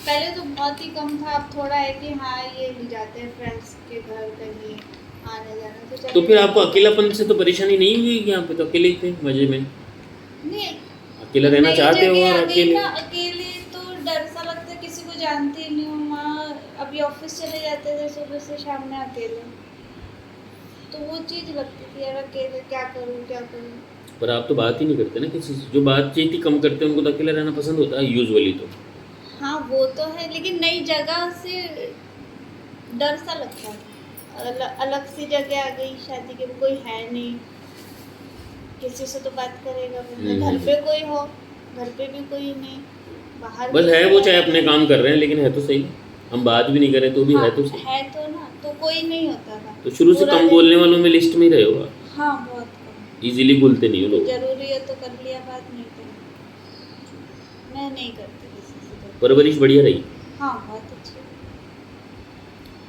पहले तो बहुत ही कम था, अब थोड़ा है कि हाँ ये ले जाते हैं फ्रेंड्स के घर कहीं आने जाने, तो तो चले फिर जाते आपको हैं। अकेलापन से तो परेशानी नहीं हुई कि यहाँ पे तो अकेले ही थे मजे में? नहीं, अकेला रहना नई चाहते हो जगह और आ गई अकेले? ना, अकेले तो डर सा लगता है, किसी को जानती नहीं हूँ वहाँ। अभी ऑफिस चले जाते थे सुबह से शाम में अकेले, तो वो चीज़ लगती थी यार अकेले क्या करूँ क्या करूँ। पर आप तो बात ही नहीं करते ना किसी से, जो बातचीत ही कम करते हैं उनको तो अकेला रहना पसंद होता है यूजुअली तो। हाँ वो तो है, लेकिन नई जगह से डर सा लगता है। अलग सी जगह आ गई, शादी के कोई है नहीं, किसी से तो बात करेगा बंदा, घर हम्म। पे कोई हो, घर पे भी कोई नहीं, बाहर बस है किसी वो, का चाहे है अपने नहीं। काम कर रहे हैं लेकिन है तो सही। हम बात भी नहीं करें तो भी हाँ है तो सही। है तो ना, तो कोई नहीं होता था तो शुरू से पूरा कम दिन। बोलने वालों में लिस्ट में ही रहे हो आप। हाँ बहुत कम। इजीली भूलते नहीं हो कोई लोग। ज़रूरी है तो कर लिया, बात नहीं तो मैं नहीं करती किसी से जल्दी। परवरिश बढ़िया रही? हाँ बहुत अच्छी।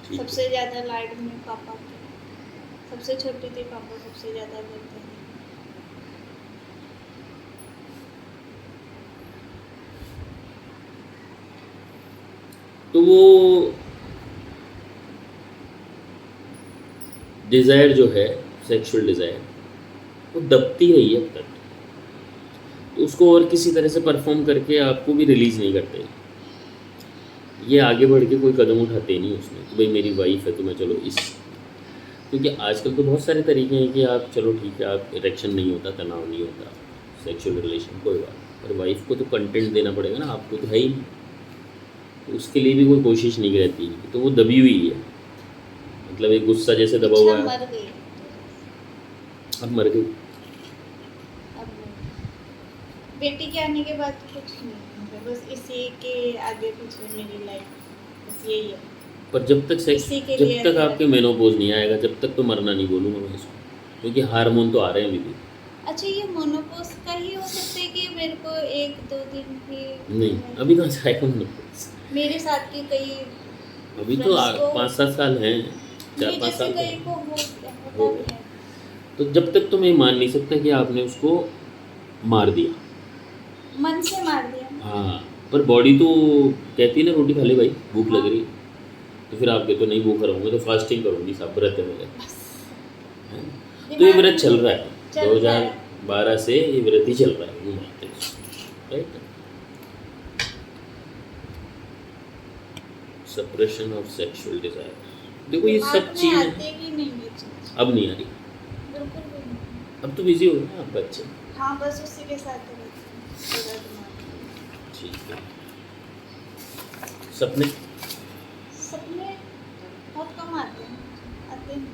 ठीक है। सबसे ज़्यादा लाड में पापा के, सबसे छोटी थी, पापा सबसे ज़्यादा करते हैं। तो वो डिज़ायर जो है, सेक्सुअल डिज़ायर, वो दबती रही है अब तक, तो उसको और किसी तरह से परफॉर्म करके आपको भी रिलीज़ नहीं करते। ये आगे बढ़ के कोई कदम उठाते ही नहीं उसमें कि भाई मेरी वाइफ है तो मैं चलो इस, क्योंकि आजकल तो बहुत सारे तरीके हैं कि आप चलो ठीक है, आप इरेक्शन नहीं होता, तनाव नहीं होता, सेक्सुअल रिलेशन कोई बात, पर वाइफ को तो कंटेंट देना पड़ेगा ना, आपको तो है ही नहीं। तो उसके लिए भी कोई कोशिश नहीं रहती, तो वो दबी हुई है, मतलब एक गुस्सा जैसे दबा इच्छा हुआ है। मर गई अब मर गई। अब नहीं। बेटी के आने के बाद कुछ नहीं है, बस इसी के आगे कुछ है मेरी लाइफ, बस यही है। पर जब तक सेक्स, इसी के जब लिए तक है। आपके मेनोपॉज नहीं आएगा जब तक तो मरना नहीं बोलूँगा मैं इसको, क्योंकि हार्मोन तो आ रहे हैं अभी भी। अच्छा ये मोनोपोज का ही हो सकता है कि मेरे को 1-2 दिन की नहीं, अभी कहाँ से आएगा मेनोपॉज? मेरे साथ की कई अभी तो फ्रेंड्स को, 5-7 साल हैं, नहीं 4-5 जैसे साल तो कई को हो होता भी गए। है। तो जब तक तो मैं मान नहीं सकता कि आपने उसको मार दिया। मन से मार दिया। हाँ, पर बॉडी तो कहती है ना रोटी खा ले भाई, भूख लग हाँ रही है। तो फिर आप कहते हो नहीं भूख रहूँगा तो फास्टिंग करूँगी, सब व्रत है मेरे। बस हैं? तो ये दिमाग व्रत चल में रहा है, चलता है। 2012 से ये व्रत ही चल रहा है, वो मानते हैं उसको, right. Suppression of sexual desire, देखो ये दिमाग सब में चीज़ आते ही नहीं ये चीज, अब नहीं आ रही। बिल्कुल भी नहीं। अब तो बिजी हो गए ना आप बच्चे। हाँ बस उसी के साथ रहती हूँ पूरा दिमाग। ठीक है। सपने? सपने बहुत कम आते हैं, आते नहीं।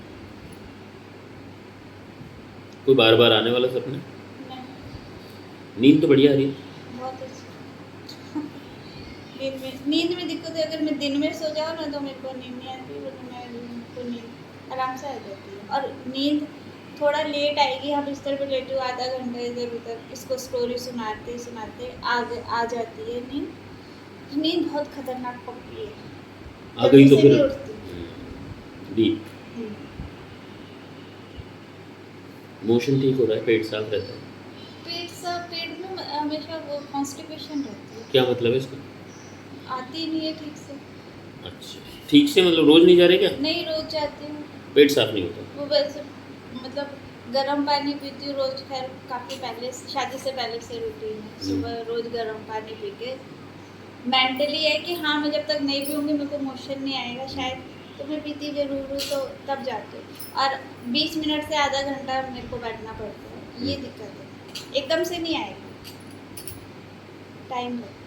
कोई बार बार आने वाला सपने? नहीं, नींद तो बढ़िया आ रही है। बहुत अच्छी। नींद में दिक्कत है, अगर मैं दिन में सो जाऊँ ना तो मेरे को नींद नहीं आती, वरना मेरे को नींद आराम से आ जाती है। और नींद थोड़ा लेट आएगी, हम बिस्तर पे लेटे हुए आधा घंटा इधर उधर इसको स्टोरी सुनाते सुनाते आ जाती है नींद। नींद बहुत खतरनाक पक्की है, आ गई जल्दी तो से फिर नहीं उठती। डीप हम्म। मोशन ठीक हो रहा है, पेट साफ रहता है? पेट में हमेशा वो कॉन्स्टिपेशन रहती है, क्या मतलब है इसका? आती ही नहीं है ठीक से। अच्छा, ठीक से मतलब रोज नहीं जा रहे क्या? नहीं रोज जाती हूँ, पेट साफ नहीं होता? वो वैसे मतलब गर्म पानी पीती हूँ रोज, खैर काफ़ी पहले, शादी से पहले से रूटीन है, सुबह रोज गर्म पानी पी के। मेंटली है कि हाँ मैं जब तक नहीं पीऊँगी मेरे को मोशन नहीं आएगा शायद, तो मैं पीती ज़रूर हूँ, तो तब जाती हूँ। और 20 मिनट से आधा घंटा मेरे को बैठना पड़ता है, ये दिक्कत है, एकदम से नहीं आएगा, टाइम लगता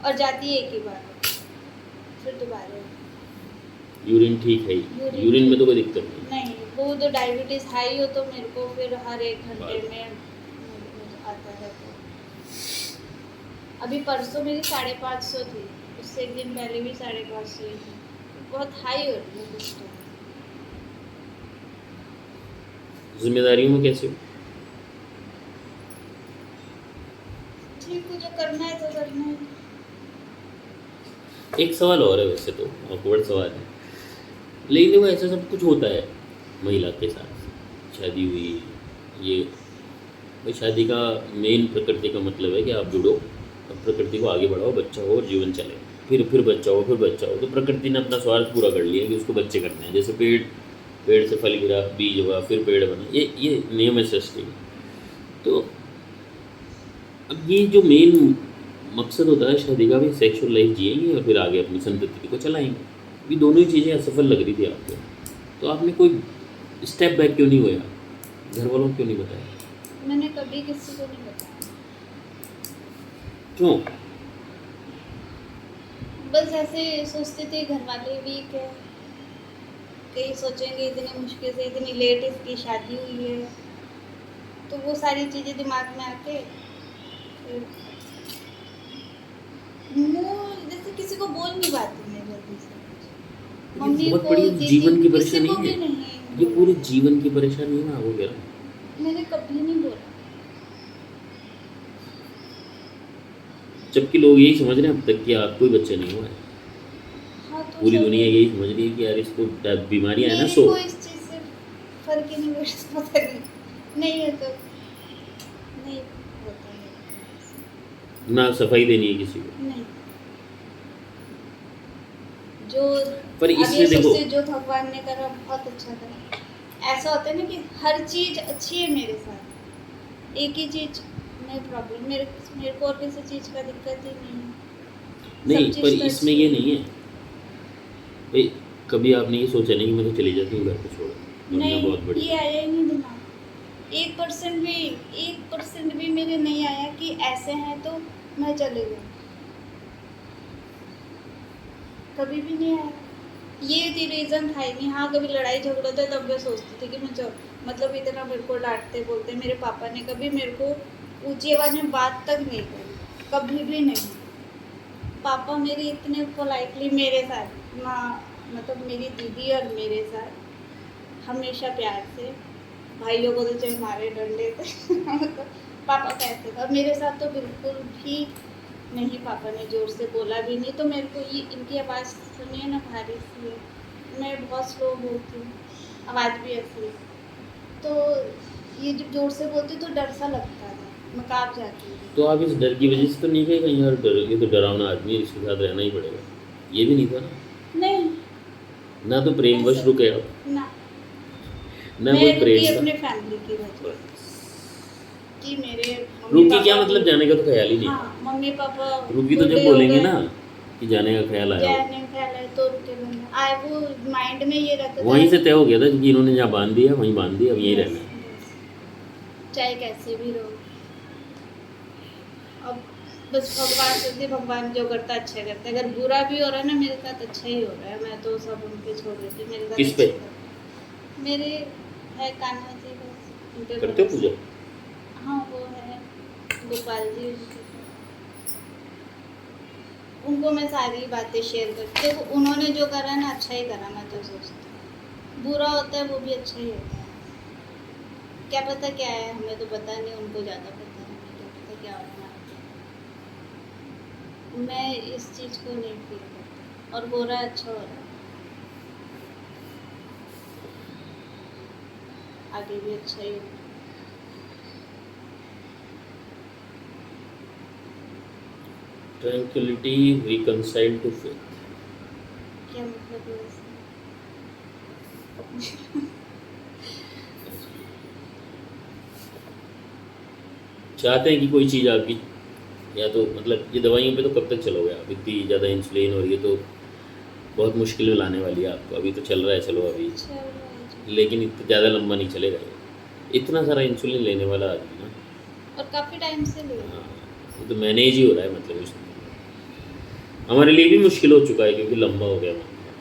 और जाती है एक ही बार, फिर दोबारा। यूरिन ठीक है? यूरिन में तो कोई दिक्कत नहीं? नहीं, वो तो डायबिटीज़ हाई हो तो मेरे को फिर हर 1 घंटे में आता रहता है। अभी परसों मेरी 550 थी, उससे एक दिन पहले भी 550 ही थी, बहुत हाई हो रही है कुछ तो। जिम्मेदारियों में कैसे हो? ठीक है, जो करना है तो करना है। एक सवाल और है, वैसे तो ऑकवर्ड सवाल है, लेकिन देखो ऐसा सब कुछ होता है महिला के साथ, शादी हुई, ये भाई शादी का मेन प्रकृति का मतलब है कि आप जुड़ो, अब प्रकृति को आगे बढ़ाओ, बच्चा हो और जीवन चले, फिर बच्चा हो, फिर बच्चा हो। तो प्रकृति ने अपना स्वार्थ पूरा कर लिया कि उसको बच्चे करने हैं। जैसे पेड़ से फल गिरा, बीज हुआ, फिर पेड़ बना, ये नियम है सृष्टि का। तो अब ये जो मेन मकसद होता है शादी का, भी सेक्सुअल लाइफ जिएंगे और फिर आगे अपनी संतति को चलाएंगे। ये दोनों ही चीज़ें असफल लग रही थी आपको, तो आपने कोई स्टेप बैक क्यों नहीं हुआ? घर वालों को क्यों नहीं बताया? मैंने कभी किसी को नहीं बताया। क्यों? बस ऐसे सोचते थे घर वाले वीक है, कहीं सोचेंगे इतनी मुश्किल से इतनी लेट इसकी शादी हुई है, तो वो सारी चीज़ें दिमाग में आके फिर मुँह जैसे किसी को बोल नहीं पाती मैं जल्दी से। मम्मी बहुत को, बड़ी दीदी जीवन की किसी परेशानी को भी है, नहीं ये पूरे बोला। जीवन की परेशानी है ना वो कह रहा हूँ। मैंने कभी नहीं बोला। जबकि लोग यही समझ रहे हैं अब तक कि आपको ही बच्चे नहीं हुआ है। हाँ तो पूरी सब दुनिया यही समझ रही है कि यार इसको बीमारियां है ना, मेरे सो को इस चीज़ से फर्क ही नहीं पड़ता। पता नहीं है तो नहीं होता है। ना सफाई देनी है किसी को। नहीं, जो पर अब इसमें ये देखो, सोचते जो भगवान ने करा बहुत अच्छा करा। ऐसा होता है ना कि हर चीज़ अच्छी है मेरे साथ, एक ही चीज़ में प्रॉब्लम, मेरे को और किसी चीज़ का दिक्कत ही नहीं है। नहीं सब पर चीज़ तो इसमें अच्छी ये है। नहीं है भाई, कभी आपने ये सोचा नहीं कि मैं तो चली जाती हूँ घर को छोड़, दुनिया बहुत नहीं, बड़ी ये है। आया ही नहीं दिमाग। 1% भी मेरे नहीं आया कि ऐसे हैं तो मैं चले जाऊँ, कभी भी नहीं आया। ये थी रीज़न था ही नहीं। हाँ, कभी लड़ाई झगड़ा होता है तब मैं सोचती थी कि मैं मतलब इतना मेरे को डांटते बोलते, मेरे पापा ने कभी मेरे को ऊंची आवाज़ में बात तक नहीं करी, कभी भी नहीं। पापा मेरे इतने पोलाइटली मेरे साथ, माँ मतलब मेरी दीदी और मेरे साथ हमेशा प्यार से, भाइयों को तो चाहे मारे डंडे थे मतलब पापा कैसे था मेरे साथ तो बिल्कुल भी नहीं। पापा ने ज़ोर से बोला भी नहीं। तो मेरे को ये इनकी आवाज़ सुनिए ना, भारी सी है, मैं बहुत स्लो बोलती हूँ, आवाज़ भी ऐसी है, तो ये जब ज़ोर से बोलती तो डर सा लगता था, मैं काँप जाती थी। तो आप इस डर की वजह से तो नहीं गए कहीं, यार डर, ये तो डरावना आदमी है, इसके साथ रहना ही पड़ेगा, ये भी नहीं था ना? नहीं, ना तो प्रेमवश ऐसा रुके आप, ना, ना मैं कोई रुकी प्रेम अपने था। फैमिली की वजह से कि मेरे मम्मी रुकी क्या पापा मतलब, भी, जाने का तो ख्याल ही नहीं था। हाँ मम्मी पापा रुकी तो जब बूढ़े हो बोलेंगे गए, ना कि जाने का ख्याल आया हो, जाने ख्याल है तो रुके बंदा आए, वो माइंड में ये रहता था वहीं से तय हो गया था कि इन्होंने जहाँ बांध दिया वहीं बांध दिया, अब यहीं बस, रहना है। बस, चाहे कैसे भी रहो। अब बस भगवान से, भगवान जो करता है अच्छा करता है। अगर बुरा भी हो रहा है ना मेरे साथ, अच्छा ही हो रहा है, मैं तो सब उन पे छोड़ देती हूँ, मेरे साथ किस अच्छा पे? करता है। मेरे है कान्हा जी, बस उन पे करते हो भरोसा। पूजा? हाँ वो है गोपाल जी, उनको मैं सारी बातें शेयर करती हूँ। उन्होंने जो करा ना अच्छा ही करा, मैं तो सोचती हूँ। बुरा होता है वो भी अच्छा ही होता है, क्या पता क्या है, हमें तो पता नहीं, उनको ज़्यादा पता है, हमें क्या पता क्या होना है। मैं इस चीज़ को नहीं फील करती, और हो रहा है अच्छा हो रहा है, आगे भी अच्छा ही होगा। Tranquillity reconciled to faith. क्या मतलब है इसका? चाहते हैं कि कोई चीज़ आपकी, या तो मतलब ये दवाइयों पे तो कब तक चलोगे आप, इतनी ज़्यादा इंसुलिन, और ये तो बहुत मुश्किल में लाने वाली है आपको। अभी तो चल रहा है, चलो अभी, चल रहा है जो। लेकिन इतना ज़्यादा लंबा नहीं चलेगा ये। इतना सारा इंसुलिन लेने वाला आदमी ना, और काफ़ी टाइम से ले रही हाँ, हूँ। ये तो मैनेज ही हो रहा है, मतलब इसमें हमारे लिए भी मुश्किल हो चुका है क्योंकि लंबा हो गया मामला।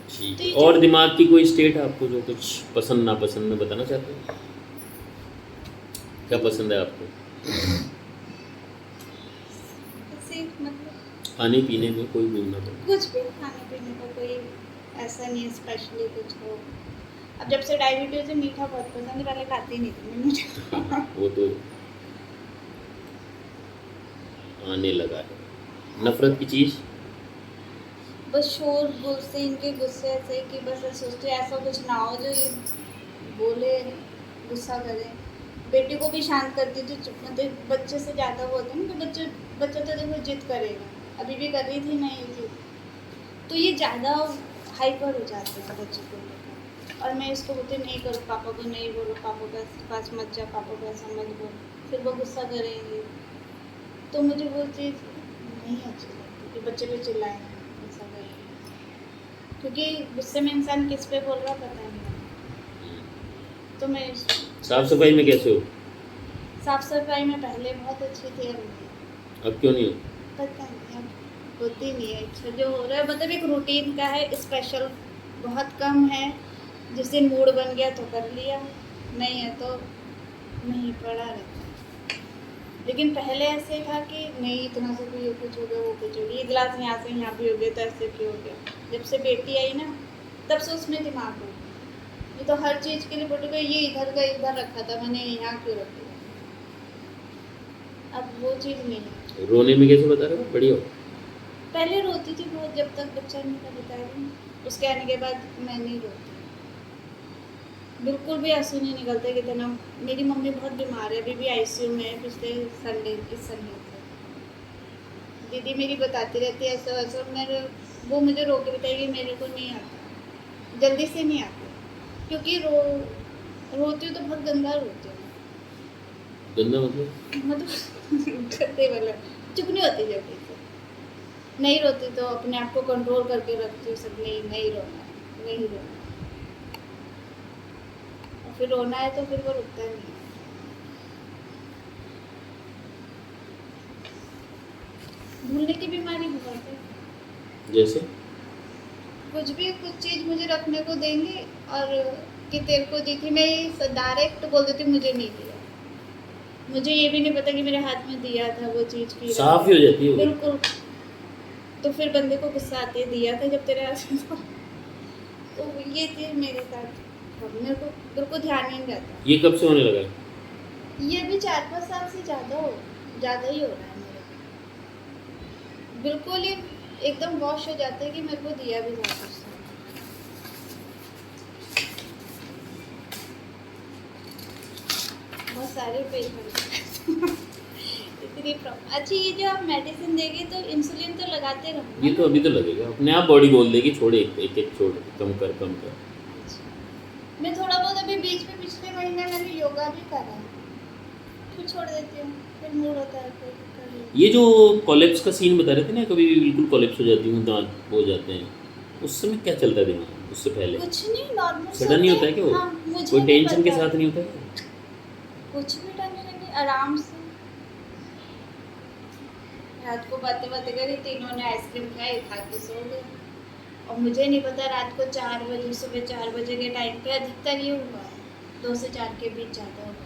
ठीक तो है, ये और जो दिमाग की कोई स्टेट आपको जो कुछ पसंद नापसंद में बताना चाहते हैं? क्या पसंद है आपको ऐसे मतलब खाने पीने में? कोई बोलना तो कुछ भी खाने पीने का कोई ऐसा नहीं है स्पेशली कुछ हो। अब जब से डायबिटीज है मीठा बहुत पसंद है, पहले खाती नहीं थी मैं मीठा। वो तो आने लगा है। नफरत की चीज़? बस शोर गुल से, इनके गुस्से से कि बस ऐसे सोचते हैं ऐसा कुछ ना हो जो ये बोले, गुस्सा करे, बेटी को भी शांत करती थी, मतलब बच्चे से ज़्यादा वो होता है ना कि बच्चा तो देखो जिद करेगा, अभी भी कर रही थी मैं ये जिद, तो ये ज़्यादा हाइपर हो जाते हैं बच्चे को लेकर। और मैं इसको बोलती नहीं करो, पापा को नहीं बोलो, पापा के पास मत जा, पापा को ऐसा मत बोलो, फिर वो गुस्सा करेंगे। तो मुझे वो चीज़ नहीं अच्छी लगती कि बच्चे पे चिल्लाएं, ऐसा करें, क्योंकि गुस्से में इंसान किस पे बोल रहा पता नहीं। तो मैं साफ सफाई में कैसे हो? साफ सफाई में पहले बहुत अच्छी थी, अब नहीं। अब क्यों नहीं हो? पता नहीं, अब होती नहीं है इच्छा, जो हो रहा है मतलब एक रूटीन का है, स्पेशल बहुत कम है। जिस दिन मूड बन गया तो कर लिया, नहीं है तो नहीं, पड़ा रहता है। लेकिन पहले ऐसे था कि नहीं इतना से भी ये कुछ हो गया, वो कुछ हो गया, ये गिलास यहाँ से यहाँ भी हो गया, तो ऐसे भी हो गया। जब से बेटी आई ना, तब से उसमें दिमाग हो गया। ये तो हर चीज़ के लिए बोलेगा, ये इधर का इधर रखा था मैंने, यहाँ क्यों रख दिया। अब वो चीज़ नहीं है। रोने में कैसे बता रहे हो? बढ़िया हो? पहले रोती थी बहुत, जब तक बच्चा नहीं था, बता रही हूँ। उसके आने के बाद मैं नहीं रोती, बिल्कुल भी आंसू नहीं निकलते। कितना मेरी मम्मी बहुत बीमार है, अभी भी आईसीयू में है, पिछले संडे इस संडे से। दीदी मेरी बताती रहती है ऐसा वैसा, मेरे वो मुझे रो के बताएगी, मेरे को नहीं आता, जल्दी से नहीं आता, क्योंकि रोती हूँ तो बहुत गंदा रोती हूँ। गंदा मतलब गंदे वाला, चुप नहीं होती जल्दी से, नहीं रोती तो अपने आप को कंट्रोल करके रखती हूँ सब, नहीं रोना, नहीं रोना। और फिर रोना है तो फिर वो रुकता नहीं है। भूलने की बीमारी बहुत है। जैसे कुछ चीज़ मुझे रखने को देंगे और कि तेरे को दी थी, मैं ये डायरेक्ट बोल देती हूँ मुझे नहीं दिया। मुझे ये भी नहीं पता कि मेरे हाथ में दिया था वो चीज़ की, साफ ही हो जाती है वो। बिल्कुल। तो फिर बंदे को गुस्सा आते दिया था जब तेरे हाथ में था। तो ये चीज़ मेरे साथ मेरे को बिल्कुल ध्यान ही नहीं रहता। ये कब से होने लगा है? ये भी 4-5 साल से ज़्यादा ही हो रहा है मेरे को। बिल्कुल ही एकदम वॉश हो जाता है कि मेरे को दिया भी जाता है। बहुत सारे पेज इतनी अच्छा, ये जो आप मेडिसिन देंगे तो इंसुलिन तो लगाते रहो। ये तो अभी तो लगेगा, अपने आप बॉडी बोल देगी छोड़े, एक एक छोड़, कम कर कम कर। मैं थोड़ा बहुत अभी बीच में पिछले महीने मैंने योगा भी करा, फिर छोड़ देती हूँ, फिर मूड होता है फिर कर लेती हूँ। ये जो कोलेप्स का सीन बता रहे थे ना, कभी भी बिल्कुल कोलेप्स हो जाती हूँ, दांत हो जाते हैं, उस समय क्या चलता है दिमाग? उससे पहले कुछ नहीं, नॉर्मल सडन नहीं होता है क्या वो? हाँ, मुझे कोई नहीं टेंशन के पता। साथ नहीं होता है? कुछ भी टेंशन नहीं, आराम से रात को बातें बातें करी, तीनों ने आइसक्रीम खाई, खा के सो गए। और मुझे नहीं पता रात को 4 बजे, सुबह 4 बजे के टाइम पे अधिकतर ये हुआ है, 2 से 4 के बीच ज़्यादा हुआ है।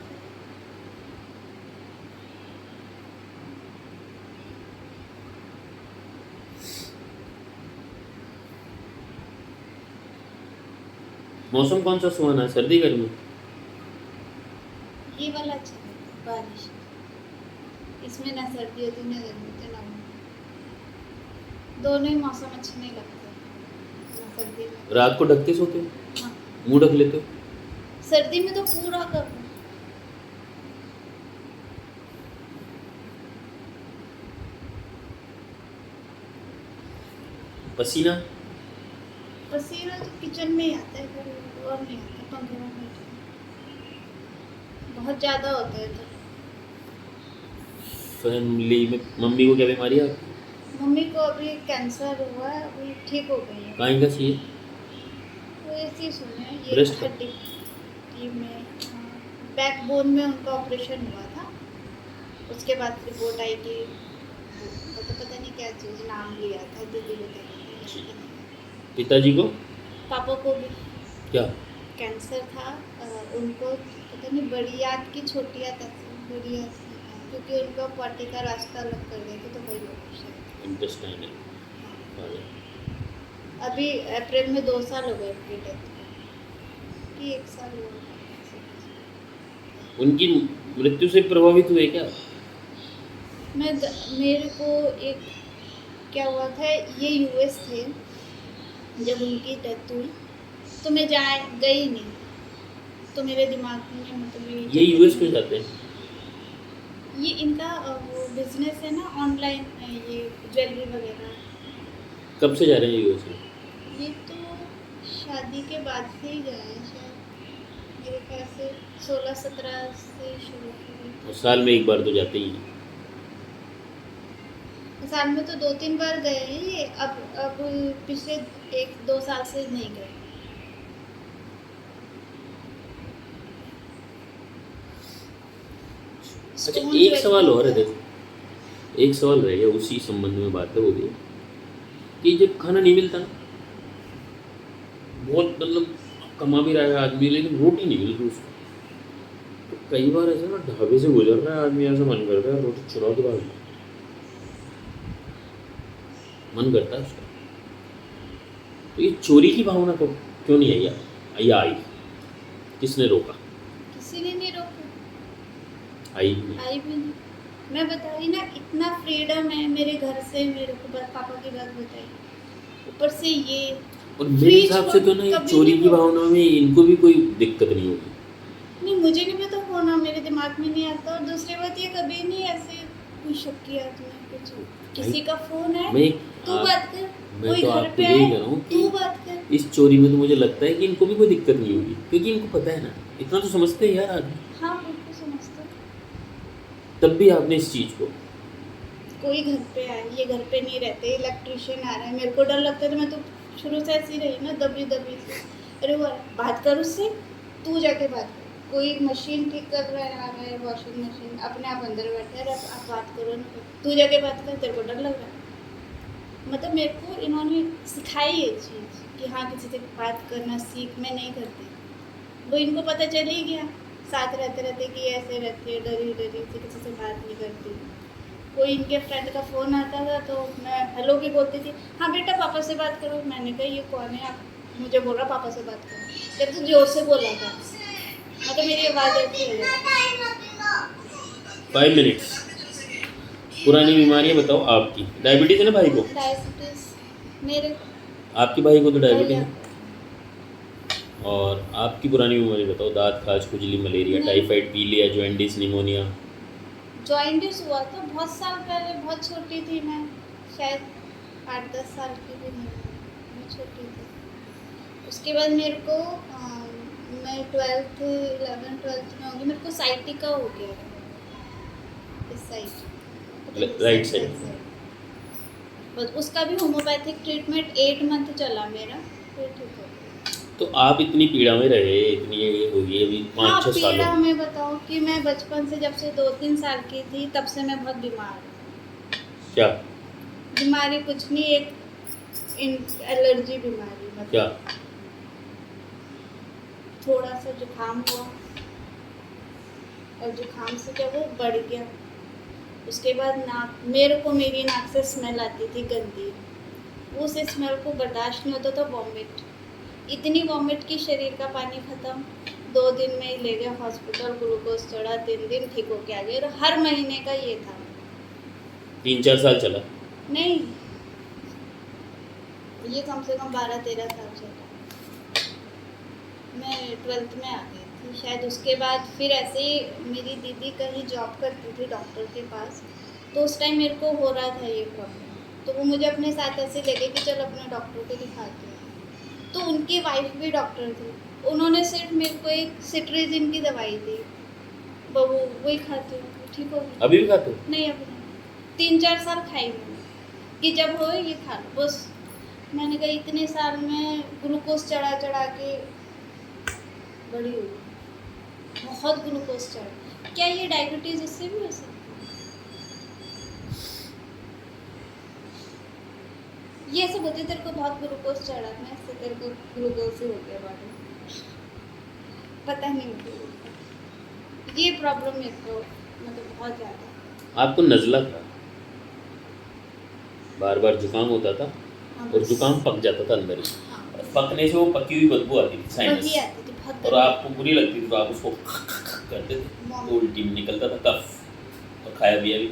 मौसम कौन सा सुहाना है, सर्दी गर्मी? ये वाला अच्छा लगता है, बारिश। इसमें ना सर्दी होती ना गर्मी होती ना, दोनों ही मौसम अच्छे नहीं लगते। ना सर्दी में, रात को ढक के सोते हो? हाँ, मुंह ढक लेते हो? सर्दी में तो पूरा कवर। पसीना? पसीना तो किचन में ही आता है, फिर और नहीं आता, पंखे में बैठे। बहुत ज़्यादा होता है तो। फैमिली में मम्मी को क्या बीमारी है आपकी? मम्मी को अभी कैंसर हुआ है, अभी ठीक हो गई है। कहाँ का चाहिए? वो ऐसी सुने ये ब्रेस्ट का? हड्डी में, बैकबोन में उनका ऑपरेशन हुआ था। उसके बाद रिपोर्ट आई कि तो पता नहीं क्या चीज़, नाम लिया था, दीदी बता रही थी। पिताजी को? पापा को भी क्या? कैंसर था। उनको पता नहीं बड़ी आंत की छोटी आंत, बड़ी आंत की, क्योंकि उनका पार्टी का रास्ता अलग कर दिया था, तो वही ऑपरेशन। इंटेस्टाइन है। अभी अप्रैल में 2 साल हो गए उनकी डेथ को, कि 1 साल हुआ। उनकी मृत्यु से प्रभावित हुए क्या? मेरे को एक क्या हुआ था, ये यूएस थे जब उनकी डेथ हुई, तो मैं गई नहीं। तो मेरे दिमाग में मतलब ये यूएस क्यों जाते हैं? ये इनका वो बिजनेस है ना ऑनलाइन, ये ज्वेलरी वगैरह। कब से जा रहे हैं यूएस में? ये तो शादी के बाद से ही गए हैं शायद, मेरे ख्याल से 16-17 से शुरू हुई। और साल में एक बार तो जाते ही हैं। साल में तो 2-3 बार गए हैं ये, अब पिछले 1-2 साल से नहीं गए। अच्छा, Stone एक jewelry सवाल और है, है। देखो एक सवाल रह गया उसी संबंध में बात है, वो भी कि जब खाना नहीं मिलता ना, बहुत मतलब कमा भी रहा है आदमी लेकिन रोटी नहीं मिल रही उसको, तो कई बार ऐसा ना ढाबे से गुजर रहा है आदमी, ऐसा मन करता है रोटी चुरा के बाद मन करता है उसका। तो ये चोरी की भावना को क्यों नहीं आई या आई? किसने रोका? किसी ने नहीं रोका, आई भी नहीं। आई भी नहीं। मैं बता रही ना, इतना फ्रीडम है मेरे घर से, मेरे को पापा की बात बताई, ऊपर से ये और मेरे फ्री हिसाब से तो ना ये कभी चोरी नहीं की रोका। भावना में इनको भी कोई दिक्कत नहीं होगी। नहीं, मुझे नहीं पता होना, मेरे दिमाग में नहीं आता। और दूसरी बात, ये कभी नहीं ऐसे कोई शक किया तुम्हें कुछ, किसी का फोन है मैं तू बात कर, मैं कोई तो घर आपको पे यही आए कह रहा हूँ तू कि बात कर। इस चोरी में तो मुझे लगता है कि इनको भी कोई दिक्कत नहीं होगी, क्योंकि इनको पता है ना, इतना तो समझते हैं यार आदमी। हाँ, बिल्कुल समझता। तब भी आपने इस चीज़ को, कोई घर पे आए, ये घर पे नहीं रहते, इलेक्ट्रिशियन आ रहा है, मेरे को डर लगता है। तो मैं तो शुरू से ऐसी रही ना, दबी दबी से। अरे वो बात कर उससे, तू जाके बात कर। कोई मशीन ठीक कर रहा है, आ रहा है वॉशिंग मशीन, अपने आप अंदर बैठे हैं, अरे आप बात करो ना, तू जाके बात कर, तेरे को डर लग रहा है। मतलब मेरे को इन्होंने सिखाई ये चीज़ कि हाँ, किसी से बात करना सीख। मैं नहीं करती, वो इनको पता चल ही गया साथ रहते रहते कि ऐसे रहती है, डरी डरी से किसी से बात नहीं करती। कोई इनके फ्रेंड का फ़ोन आता था तो मैं हेलो भी बोलती थी, हाँ बेटा पापा से बात करो। मैंने कहा ये कौन है, आप मुझे बोल रहा पापा से बात करो, जब तो जोर से बोला था, मतलब मेरी आवाज़ ऐसी हो जाती। 5 मिनट्स। पुरानी बीमारियां बताओ आपकी। डायबिटीज़ है ना भाई को? डायबिटीज़ मेरे आपके भाई को तो डायबिटीज़ भैया है। और आपकी पुरानी बीमारी बताओ, दांत खाज खुजली मलेरिया नहीं। टाइफाइड पीलिया जॉइंटिस निमोनिया। जॉइंटिस हुआ था बहुत साल पहले, बहुत छोटी थी मैं, शायद 8-10 साल की भी नहीं, बहुत छोटी थी। उसके बाद मेरे को मैं 11th-12th में होगी, मेरे को साइटिका हो गया, इस साइड, राइट साइड। बस उसका भी होम्योपैथिक ट्रीटमेंट 8 मंथ चला मेरा, फिर ठीक हो गया। तो आप इतनी पीड़ा में रहे, इतनी ये होगी अभी 5-6 हाँ, सालों पीड़ा में। मैं बताऊँ कि मैं बचपन से, जब से 2-3 साल की थी तब से मैं बहुत बीमार हूँ। क्या बीमारी कुछ नहीं, एक एलर्जी बीमारी, मतलब क्या? थोड़ा सा जुकाम हुआ और जुकाम से क्या वो बढ़ गया। उसके बाद नाक, मेरे को मेरी नाक से स्मेल आती थी गंदी, उस स्मेल को बर्दाश्त नहीं होता था, वॉमिट, इतनी वॉमिट की शरीर का पानी ख़त्म। 2 दिन में ही ले गए हॉस्पिटल, ग्लूकोज चढ़ा, 3 दिन ठीक होके आ गए। और हर महीने का ये था। 3-4 साल चला? नहीं, ये कम से कम 12-13 साल चला। मैं 12th में आ गई थी शायद। उसके बाद फिर ऐसे ही मेरी दीदी कहीं जॉब करती थी डॉक्टर के पास, तो उस टाइम मेरे को हो रहा था ये प्रॉब्लम, तो वो मुझे अपने साथ ऐसे ले गए कि चलो अपने डॉक्टर को दिखाते हैं। तो उनकी वाइफ भी डॉक्टर थी, उन्होंने सिर्फ मेरे को एक सिट्रीजिन की दवाई दी, बबू वही खाती हूँ, ठीक हो गई। अभी भी खाते हो? नहीं, अभी नहीं, 3-4 साल खाई मैंने कि जब हो ये खा लो बस। मैंने कहा इतने साल में ग्लूकोज चढ़ा चढ़ा के बड़ी हुई, बहुत ग्लूकोज चढ़ा। क्या ये डायबिटीज़ इससे भी हो सकती है? ये ऐसे बोलते तेरे को बहुत ग्लूकोज चढ़ा, मैं इससे तेरे को ग्लूकोज ही हो गया बॉडी में, पता नहीं मुझे। ये प्रॉब्लम मेरे को मतलब बहुत ज़्यादा। आपको नज़ला था, बार बार जुकाम होता था और जुकाम पक जाता था अंदर ही, हाँ, और पकने से वो पकी हुई बदबू आती थी, साइनस, वही आती थी बहुत और गंदी। आपको बुरी लगती थी तो आप उसको करते थे तो उल्टी निकलता था, कफ, और खाया पिया भी।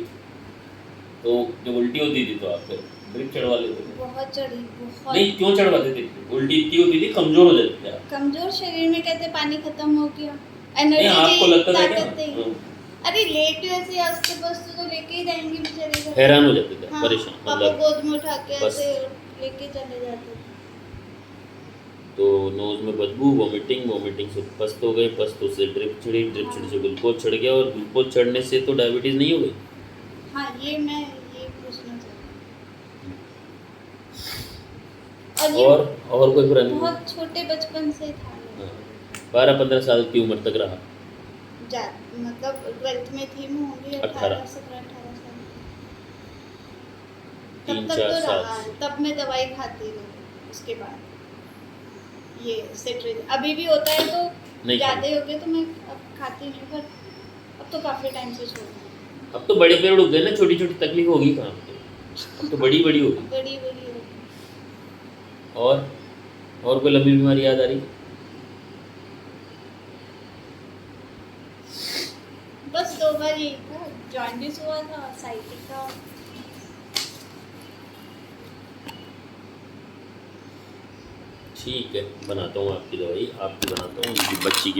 तो जब उल्टी होती थी तो आप फिर ड्रिप चढ़वा लेते थे? बहुत चढ़ी, बहुत। नहीं, क्यों चढ़वाते थे? उल्टी इतनी होती थी, कमजोर हो जाते थे आप? कमजोर शरीर में कहते पानी खत्म हो गया, नहीं, आपको लगता था क्या? ताकत नहीं। अरे लेट ऐसे आस्ते बस तो लेके ही जाएंगे बेचारे घर। हैरान हो जाते थे, हाँ, परेशान, पापा मतलब गोद में उठा के बस। ऐसे लेके चले जाते थे। तो नोज में बदबू, वोमिटिंग से पस्त हो गई, पस्तों से ड्रिप चढ़ी, ड्रिप चढ़ी से ग्लूकोज चढ़ गया, और ग्लूकोज चढ़ने से तो डायबिटीज नहीं हो गई? हाँ, ये पूछना चाहती हूँ। और कोई पुरानी? बहुत छोटे बचपन से था ये। 12-15 साल की उम्र तक रहा? मतलब 12th में थी मैं, होंगी 18 17-18 साल। 3-4 तब तक तो साल रहा है, तब मैं दवाई खाती रही। उसके बाद ये सेट्रेज अभी भी होता है तो नहीं ज़्यादा हो गया तो मैं अब खाती नहीं, पर अब तो काफ़ी टाइम से छोड़ दी। अब तो बड़े पेड़ उग गए ना, छोटी छोटी तकलीफ होगी कहाँ पे? अब तो बड़ी बड़ी होगी। बड़ी हो गई। और कोई लंबी बीमारी याद आ रही? बस 2 बार यही था, जॉन्डिस हुआ था, साइटिका। ठीक है, बनाता हूँ आपकी दवाई, आपकी बनाता हूँ, उनकी बच्ची की